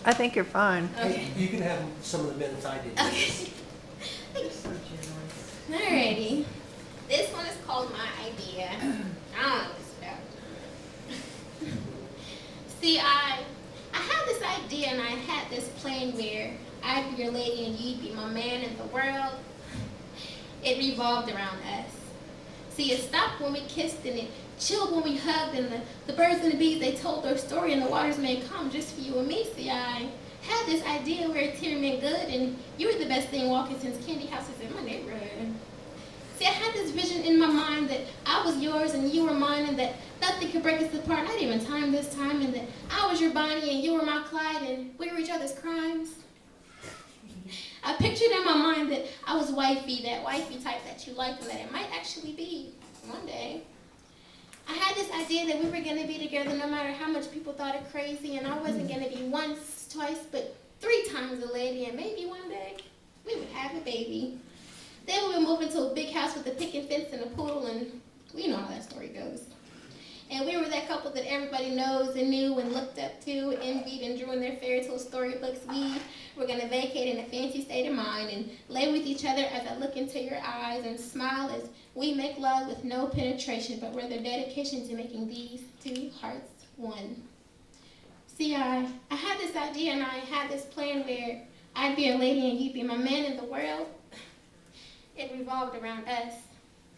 I think you're fine. Okay. Hey, you can have some of the minutes I did. Okay. Alrighty. This one is called My Idea. I don't know what it's about. See, I had this idea and I had this plan where I'd be your lady and you'd be my man in the world. It revolved around us. See, it stopped when we kissed and it chilled when we hugged, and the birds and the bees, they told their story and the waters made calm just for you and me. See, I had this idea where it's here meant good and you were the best thing walking since candy houses in my neighborhood. See, I had this vision in my mind that I was yours and you were mine and that nothing could break us apart, not even time this time, and that I was your Bonnie and you were my Clyde and we were each other's crimes. I pictured in my mind that I was wifey, that wifey type that you like, and that it might actually be one day. I had this idea that we were going to be together no matter how much people thought it crazy, and I wasn't going to be once, twice, but 3 times a lady, and maybe one day we would have a baby. Then we would move into a big house with a picket fence and a poodle, and we know how that story goes. And we were that couple that everybody knows and knew and looked up to, envied, and drew in their fairy tale storybooks. We were going to vacate in a fancy state of mind and lay with each other as I look into your eyes and smile as we make love with no penetration, but with a dedication to making these 2 hearts one. See, I had this idea and I had this plan where I'd be a lady and you'd be my man in the world. It revolved around us.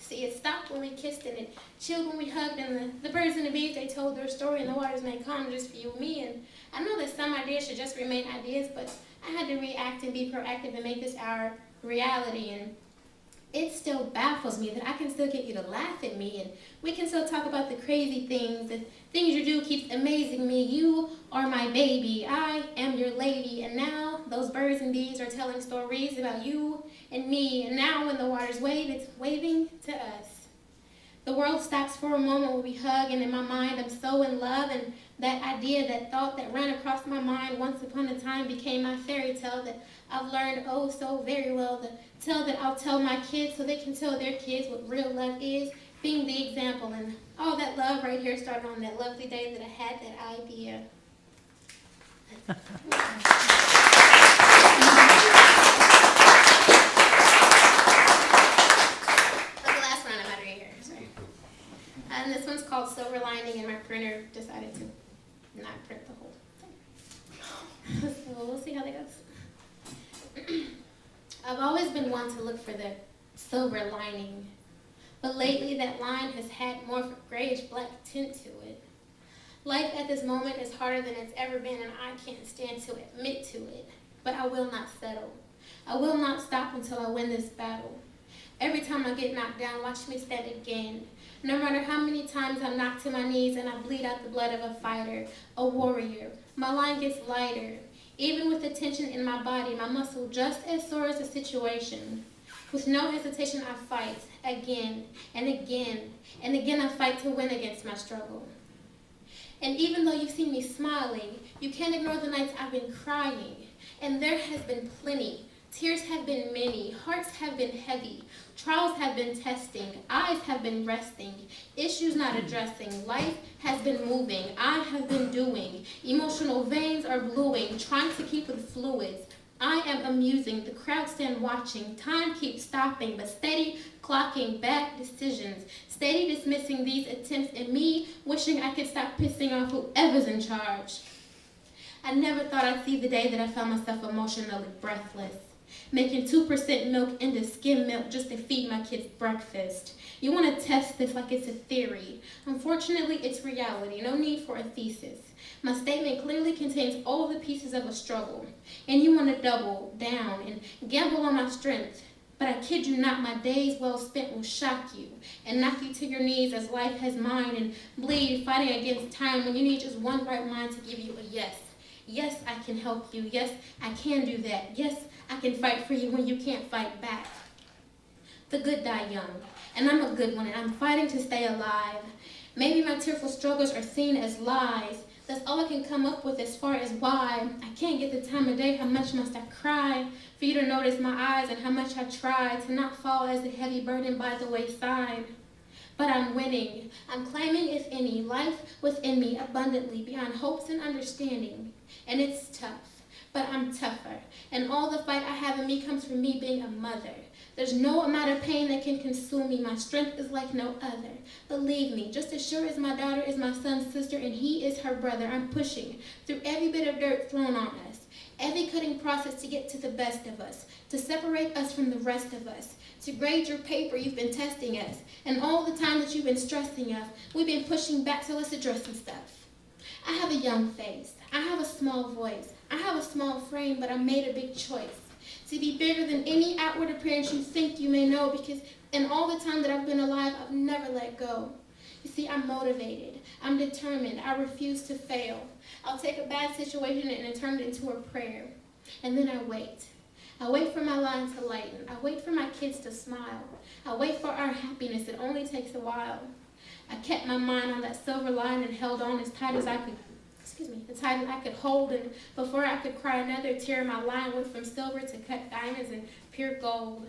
See, it stopped when we kissed and it chilled when we hugged, and the birds and the bees, they told their story and the waters made calm just for you and me. And I know that some ideas should just remain ideas, but I had to react and be proactive and make this our reality. And it still baffles me that I can still get you to laugh at me, and we can still talk about the crazy things. The things you do keeps amazing me. You are my baby. I am your lady. And now those birds and bees are telling stories about you and me. And now when the waters wave, it's waving to us. The world stops for a moment when we hug, and in my mind I'm so in love, and that idea, that thought that ran across my mind once upon a time became my fairy tale that I've learned oh so very well, the tale that I'll tell my kids so they can tell their kids what real love is, being the example. And all that love right here started on that lovely day that I had that idea. And this one's called Silver Lining, and my printer decided to not print the whole thing. So we'll see how that goes. I've always been one to look for the silver lining, but lately that line has had more of a grayish black tint to it. Life at this moment is harder than it's ever been, and I can't stand to admit to it, but I will not settle. I will not stop until I win this battle. Every time I get knocked down, watch me stand again. No matter how many times I'm knocked to my knees and I bleed out the blood of a fighter, a warrior, my line gets lighter. Even with the tension in my body, my muscle just as sore as the situation. With no hesitation, I fight again and again and again. I fight to win against my struggle. And even though you've seen me smiling, you can't ignore the nights I've been crying. And there has been plenty. Tears have been many, hearts have been heavy, trials have been testing, eyes have been resting, issues not addressing, life has been moving, I have been doing, emotional veins are bluing, trying to keep with fluids. I am amusing, the crowd stand watching, time keeps stopping, but steady clocking bad decisions, steady dismissing these attempts, and me wishing I could stop pissing off whoever's in charge. I never thought I'd see the day that I found myself emotionally breathless, making 2% milk into skim milk just to feed my kids breakfast. You want to test this like it's a theory. Unfortunately, it's reality. No need for a thesis. My statement clearly contains all the pieces of a struggle, and you want to double down and gamble on my strength. But I kid you not, my days well spent will shock you and knock you to your knees as life has mine, and bleed fighting against time when you need just one right mind to give you a yes. Yes, I can help you. Yes, I can do that. Yes, I can fight for you when you can't fight back. The good die young, and I'm a good one, and I'm fighting to stay alive. Maybe my tearful struggles are seen as lies. That's all I can come up with as far as why. I can't get the time of day, how much must I cry for you to notice my eyes, and how much I try to not fall as a heavy burden by the wayside. But I'm winning. I'm claiming, if any, life within me abundantly beyond hopes and understanding. And it's tough. but I'm tougher. And all the fight I have in me comes from me being a mother. There's no amount of pain that can consume me. My strength is like no other. Believe me, just as sure as my daughter is my son's sister and he is her brother, I'm pushing through every bit of dirt thrown on us, every cutting process to get to the best of us, to separate us from the rest of us, to grade your paper, you've been testing us, and all the time that you've been stressing us, we've been pushing back, so let's address some stuff. I have a young face. I have a small voice. I have a small frame, but I made a big choice to be bigger than any outward appearance you think you may know, because in all the time that I've been alive, I've never let go. You see, I'm motivated. I'm determined. I refuse to fail. I'll take a bad situation and turn it into a prayer. And then I wait. I wait for my line to lighten. I wait for my kids to smile. I wait for our happiness. It only takes a while. I kept my mind on that silver line and held on as tight as I could. As tight as I could hold, and before I could cry another tear, my line went from silver to cut diamonds and pure gold.